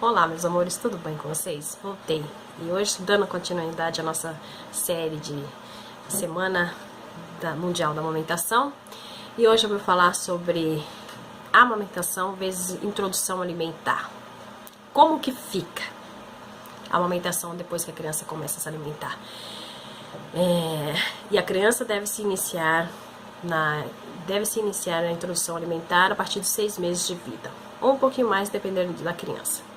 Olá, meus amores, tudo bem com vocês? Voltei. E hoje, dando continuidade à nossa série de Semana Mundial da Amamentação. E hoje eu vou falar sobre amamentação vezes introdução alimentar. Como que fica a amamentação depois que a criança começa a se alimentar? E a criança deve se iniciar na introdução alimentar a partir de 6 meses de vida. Ou um pouquinho mais, dependendo da criança.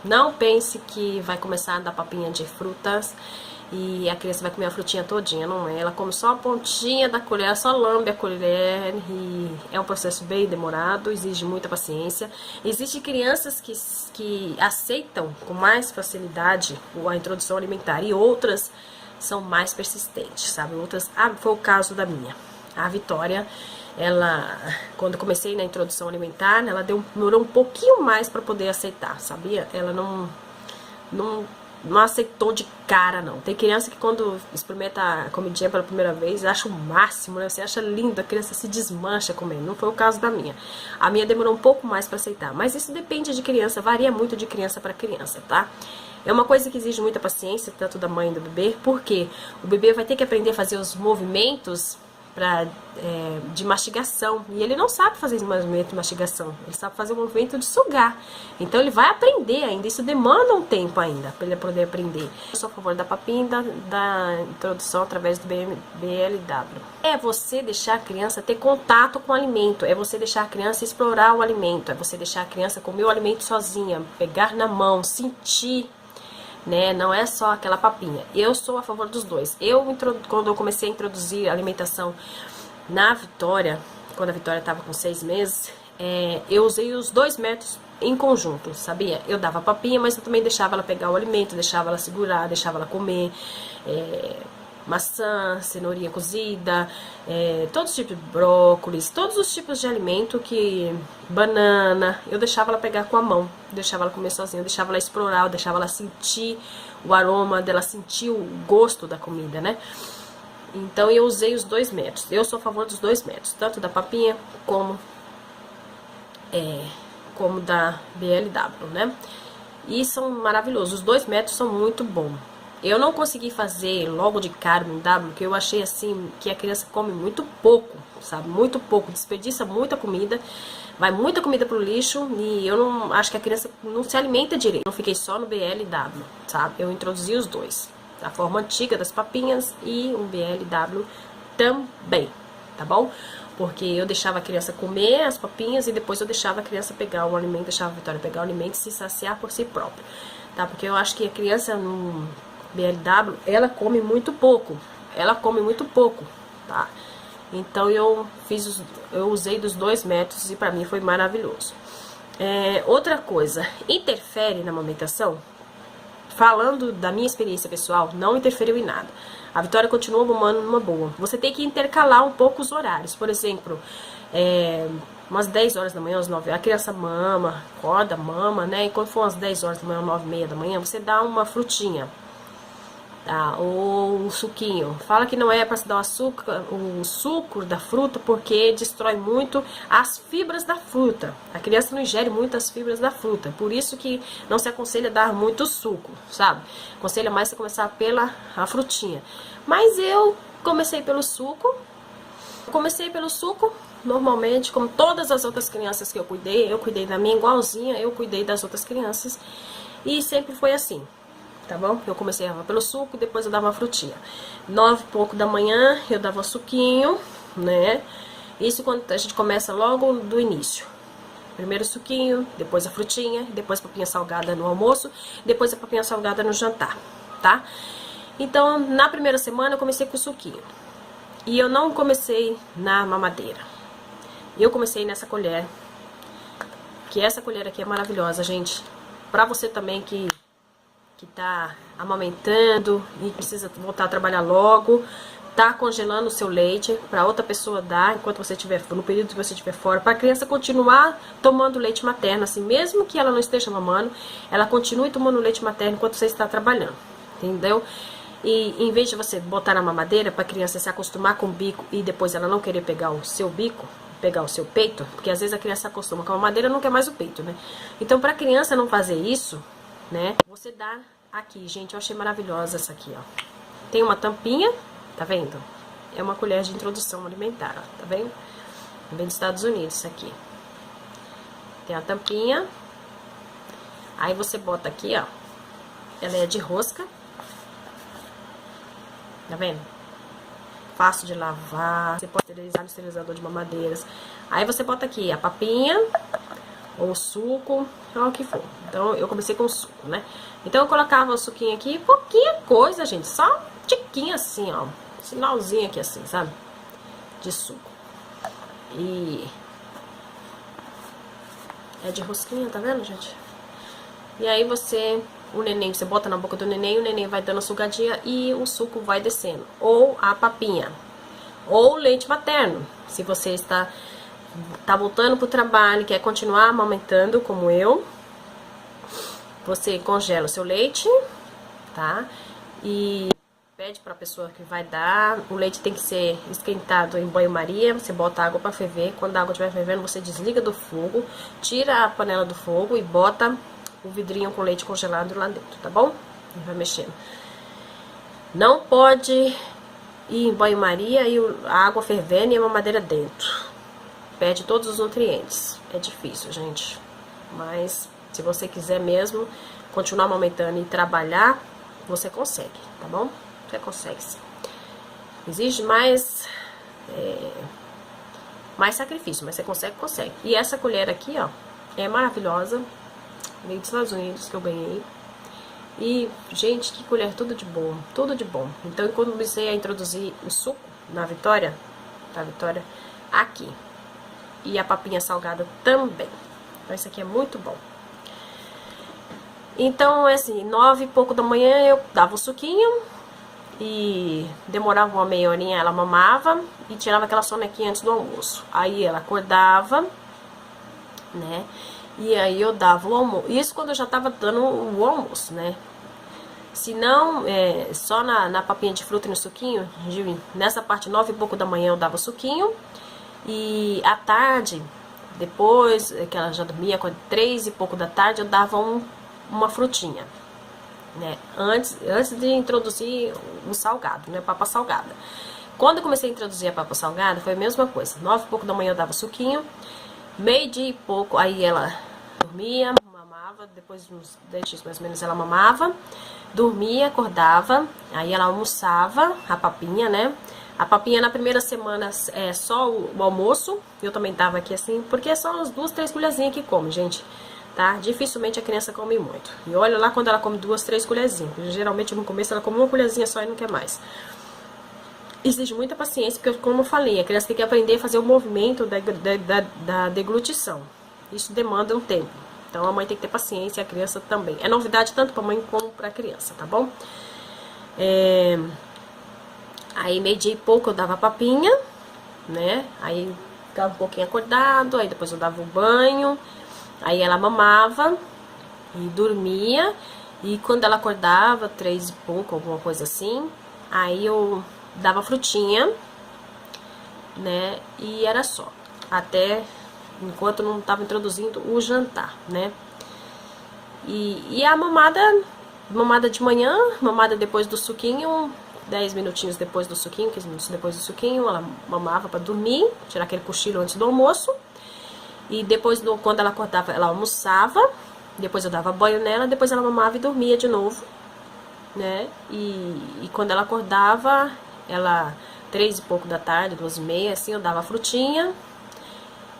Não pense que vai começar a dar papinha de frutas e a criança vai comer a frutinha todinha, não é? Ela come só a pontinha da colher, ela só lambe a colher e é um processo bem demorado, exige muita paciência. Existem crianças que aceitam com mais facilidade a introdução alimentar e outras são mais persistentes, sabe? Outras, foi o caso da minha. A Vitória, ela, quando eu comecei na introdução alimentar, ela demorou um pouquinho mais para poder aceitar, sabia? Ela não aceitou de cara, não. Tem criança que quando experimenta a comidinha pela primeira vez, acha o máximo, né? Você acha lindo, a criança se desmancha comendo. Não foi o caso da minha. A minha demorou um pouco mais para aceitar, mas isso depende de criança, varia muito de criança para criança, tá? É uma coisa que exige muita paciência, tanto da mãe e do bebê, porque o bebê vai ter que aprender a fazer os movimentos de mastigação, e ele não sabe fazer esse movimento de mastigação, ele sabe fazer o movimento de sugar, então ele vai aprender ainda, isso demanda um tempo ainda para ele poder aprender. Eu sou a favor da papinha da introdução através do BLW. É você deixar a criança ter contato com o alimento, é você deixar a criança explorar o alimento, é você deixar a criança comer o alimento sozinha, pegar na mão, sentir, né? Não é só aquela papinha. Eu sou a favor dos dois. Quando eu comecei a introduzir a alimentação na Vitória, quando a Vitória estava com 6 meses, eu usei os 2 métodos em conjunto, sabia? Eu dava papinha, mas eu também deixava ela pegar o alimento, deixava ela segurar, deixava ela comer maçã, cenourinha cozida, todos os tipos de brócolis, todos os tipos de alimento, banana, eu deixava ela pegar com a mão, deixava ela comer sozinha, eu deixava ela explorar, eu deixava ela sentir o aroma dela, sentir o gosto da comida, né? Então eu usei os 2 métodos, eu sou a favor dos 2 métodos, tanto da papinha como da BLW, né? E são maravilhosos, os 2 métodos são muito bons. Eu não consegui fazer logo de cara no W, porque eu achei assim que a criança come muito pouco, sabe? Muito pouco, desperdiça muita comida, vai muita comida pro lixo e eu não acho que a criança não se alimenta direito. Eu fiquei só no BLW, sabe? Eu introduzi os 2, a forma antiga das papinhas e o BLW também, tá bom? Porque eu deixava a criança comer as papinhas e depois eu deixava a criança pegar o alimento, deixava a Vitória pegar o alimento e se saciar por si própria, tá? Porque eu acho que a criança no BLW, ela come muito pouco, tá? Então eu usei dos 2 métodos e pra mim foi maravilhoso. Outra coisa, interfere na amamentação? Falando da minha experiência pessoal, não interferiu em nada. A Vitória continua mamando numa boa. Você tem que intercalar um pouco os horários. Por exemplo, umas 10 horas da manhã, às 9, a criança mama, acorda, mama, né? E quando for umas 10 horas da manhã, 9h30 da manhã, você dá uma frutinha, tá? Ou um suquinho. Fala que não é para se dar o suco da fruta, porque destrói muito as fibras da fruta. A criança não ingere muito as fibras da fruta, por isso que não se aconselha dar muito suco, sabe? Aconselha mais você começar pela frutinha. Mas eu comecei pelo suco. Normalmente, como todas as outras crianças que eu cuidei da minha igualzinha, eu cuidei das outras crianças e sempre foi assim. Tá bom? Eu comecei pelo suco, depois eu dava uma frutinha. 9 e pouco da manhã, eu dava suquinho, né? Isso quando a gente começa logo do início. Primeiro suquinho, depois a frutinha, depois a papinha salgada no almoço, depois a papinha salgada no jantar, tá? Então, na primeira semana eu comecei com o suquinho. E eu não comecei na mamadeira. Eu comecei nessa colher, que essa colher aqui é maravilhosa, gente. Pra você também que tá amamentando e precisa voltar a trabalhar logo, tá congelando o seu leite para outra pessoa dar enquanto você estiver, no período que você estiver fora, para a criança continuar tomando leite materno, assim, mesmo que ela não esteja mamando, ela continue tomando leite materno enquanto você está trabalhando, entendeu? E em vez de você botar na mamadeira para a criança se acostumar com o bico e depois ela não querer pegar o seu bico, pegar o seu peito, porque às vezes a criança acostuma com a mamadeira e não quer mais o peito, né? Então, pra criança não fazer isso, né, você dá aqui, gente, eu achei maravilhosa essa aqui, ó. Tem uma tampinha, tá vendo? É uma colher de introdução alimentar, ó, tá vendo? Vem dos Estados Unidos, isso aqui. Tem a tampinha. Aí você bota aqui, ó. Ela é de rosca. Tá vendo? Fácil de lavar. Você pode esterilizar no esterilizador de mamadeiras. Aí você bota aqui a papinha, ou suco, ou o que for. Então, eu comecei com o suco, né? Então, eu colocava o suquinho aqui, pouquinha coisa, gente. Só um tiquinho assim, ó. Sinalzinho aqui assim, sabe? De suco. E... é de rosquinha, tá vendo, gente? E aí o neném, você bota na boca do neném, o neném vai dando sugadinha e o suco vai descendo. Ou a papinha. Ou leite materno. Se você está voltando pro trabalho e quer continuar amamentando, como eu, você congela o seu leite, tá? E pede pra pessoa que vai dar. O leite tem que ser esquentado em banho-maria. Você bota água pra ferver. Quando a água estiver fervendo, você desliga do fogo, tira a panela do fogo e bota o vidrinho com leite congelado lá dentro, tá bom? E vai mexendo. Não pode ir em banho-maria e a água fervendo e a mamadeira dentro. Perde todos os nutrientes. É difícil, gente. Mas se você quiser mesmo continuar amamentando e trabalhar, você consegue, tá bom? Você consegue, sim. Exige mais sacrifício, mas você consegue. E essa colher aqui, ó, é maravilhosa. Veio dos Estados Unidos, que eu ganhei. E, gente, que colher, tudo de bom. Tudo de bom. Então, quando comecei a introduzir o suco na Vitória, aqui. E a papinha salgada também. Então, isso aqui é muito bom. Então, assim, 9 e pouco da manhã eu dava o suquinho. E demorava uma meia horinha, ela mamava. E tirava aquela sonequinha antes do almoço. Aí ela acordava, né? E aí eu dava o almoço. Isso quando eu já tava dando o almoço, né? Se não, só na papinha de fruta e no suquinho, nessa parte 9 e pouco da manhã eu dava suquinho. E à tarde, depois que ela já dormia, com 3 e pouco da tarde, eu dava uma frutinha, né? Antes de introduzir o salgado, né? Papa salgada. Quando eu comecei a introduzir a papa salgada, foi a mesma coisa. 9 e pouco da manhã eu dava suquinho. Meio-dia e pouco, aí ela dormia, mamava, depois de uns 10 dias mais ou menos ela mamava, dormia, acordava, aí ela almoçava, a papinha, né? A papinha na primeira semana é só o almoço, eu também tava aqui assim, porque são as 2, 3 colherzinhas que come, gente, tá? Dificilmente a criança come muito. E olha lá quando ela come 2, 3 colherzinhas, geralmente no começo ela come uma colherzinha só e não quer mais. Exige muita paciência, porque como eu falei, a criança tem que aprender a fazer o movimento da deglutição. Isso demanda um tempo. Então a mãe tem que ter paciência e a criança também. É novidade tanto para a mãe como para a criança, tá bom? Aí meio-dia e pouco eu dava papinha, né? Aí ficava um pouquinho acordado, aí depois eu dava o banho. Aí ela mamava e dormia. E quando ela acordava, 3 e pouco, alguma coisa assim, aí eu dava frutinha, né? E era só. Até enquanto não estava introduzindo o jantar, né? E a mamada de manhã, mamada depois do suquinho, 10 minutinhos depois do suquinho, 15 minutos depois do suquinho, ela mamava para dormir, tirar aquele cochilo antes do almoço. E depois, quando ela acordava, ela almoçava, depois eu dava banho nela, depois ela mamava e dormia de novo, né? E quando ela acordava, ela 3 e pouco da tarde, 2h30, assim, eu dava a frutinha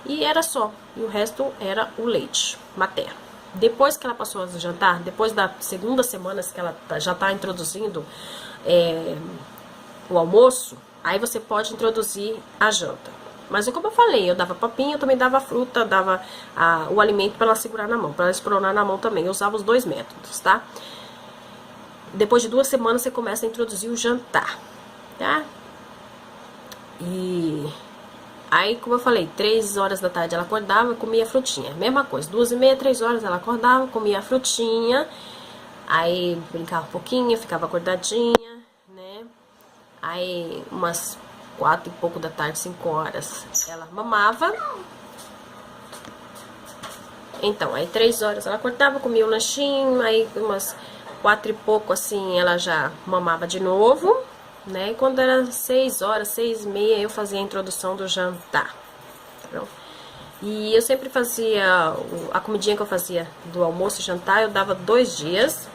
e era só. E o resto era o leite materno. Depois que ela passou a jantar, depois da segunda semana que ela já tá introduzindo o almoço, aí você pode introduzir a janta. Mas como eu falei, eu dava papinha, eu também dava fruta, dava o alimento para ela segurar na mão, para ela espronar na mão também. Eu usava os 2 métodos, tá? Depois de 2 semanas você começa a introduzir o jantar, tá? E aí, como eu falei, 3 horas da tarde ela acordava e comia frutinha. Mesma coisa, 2h30, 3 horas ela acordava, comia a frutinha. Aí brincava um pouquinho, ficava acordadinha, né? Aí umas 4 e pouco da tarde, 5 horas, ela mamava. Então, aí 3 horas ela acordava, comia um lanchinho, aí umas 4 e pouco assim ela já mamava de novo, né? E quando era 6 horas, 6 e meia, eu fazia a introdução do jantar. Tá bom? E eu sempre fazia, a comidinha que eu fazia do almoço e jantar, eu dava 2 dias.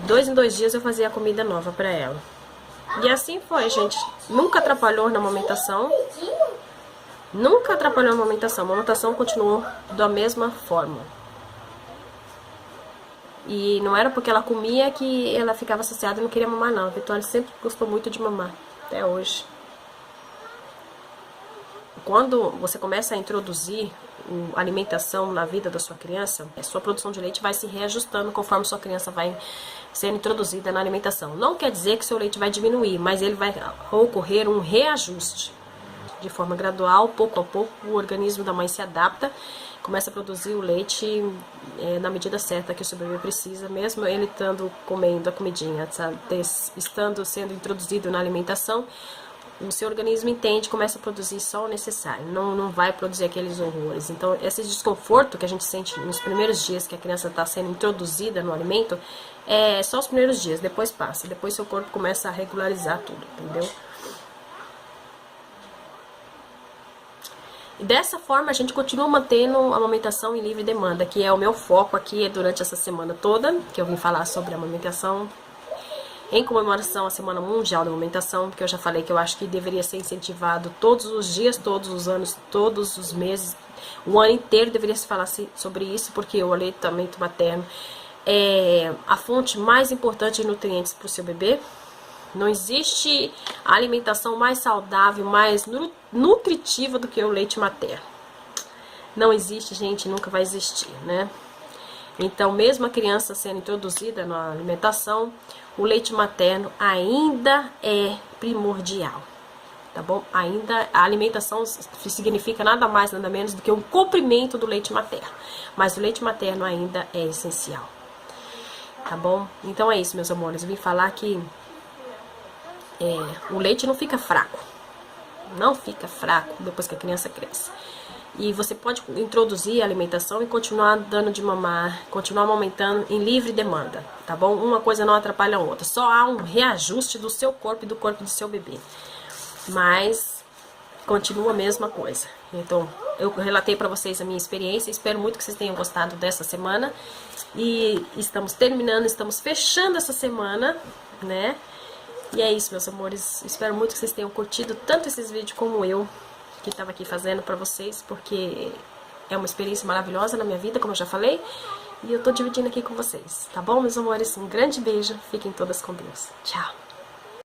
2 em 2 dias eu fazia a comida nova pra ela. E assim foi, gente. Nunca atrapalhou na amamentação. Nunca atrapalhou a amamentação. A amamentação continuou da mesma forma. E não era porque ela comia que ela ficava saciada e não queria mamar, não. A Vitória sempre gostou muito de mamar, até hoje. Quando você começa a introduzir a alimentação na vida da sua criança, a sua produção de leite vai se reajustando conforme sua criança vai sendo introduzida na alimentação. Não quer dizer que seu leite vai diminuir, mas ele vai ocorrer um reajuste. De forma gradual, pouco a pouco, o organismo da mãe se adapta, começa a produzir o leite na medida certa que o seu bebê precisa, mesmo ele estando comendo a comidinha, sabe? Estando sendo introduzido na alimentação, o seu organismo entende, começa a produzir só o necessário, não vai produzir aqueles horrores. Então, esse desconforto que a gente sente nos primeiros dias que a criança está sendo introduzida no alimento, é só os primeiros dias, depois passa, depois seu corpo começa a regularizar tudo, entendeu? E dessa forma a gente continua mantendo a amamentação em livre demanda, que é o meu foco aqui durante essa semana toda, que eu vim falar sobre a amamentação em comemoração à Semana Mundial da Amamentação, porque eu já falei que eu acho que deveria ser incentivado todos os dias, todos os anos, todos os meses, o ano inteiro deveria se falar sobre isso, porque o aleitamento materno é a fonte mais importante de nutrientes para o seu bebê. Não existe alimentação mais saudável, mais nutritiva do que o leite materno. Não existe, gente, nunca vai existir, né? Então, mesmo a criança sendo introduzida na alimentação, o leite materno ainda é primordial, tá bom? Ainda a alimentação significa nada mais, nada menos do que um comprimento do leite materno. Mas o leite materno ainda é essencial, tá bom? Então é isso, meus amores. Eu vim falar que o leite não fica fraco. Não fica fraco depois que a criança cresce. E você pode introduzir a alimentação e continuar dando de mamar, continuar amamentando em livre demanda, tá bom? Uma coisa não atrapalha a outra. Só há um reajuste do seu corpo e do corpo do seu bebê. Mas continua a mesma coisa. Então, eu relatei pra vocês a minha experiência. Espero muito que vocês tenham gostado dessa semana. E estamos terminando, estamos fechando essa semana, né? E é isso, meus amores. Espero muito que vocês tenham curtido tanto esses vídeos como eu, que estava aqui fazendo pra vocês, porque é uma experiência maravilhosa na minha vida, como eu já falei, e eu tô dividindo aqui com vocês, tá bom, meus amores? Um grande beijo, fiquem todas com Deus. Tchau!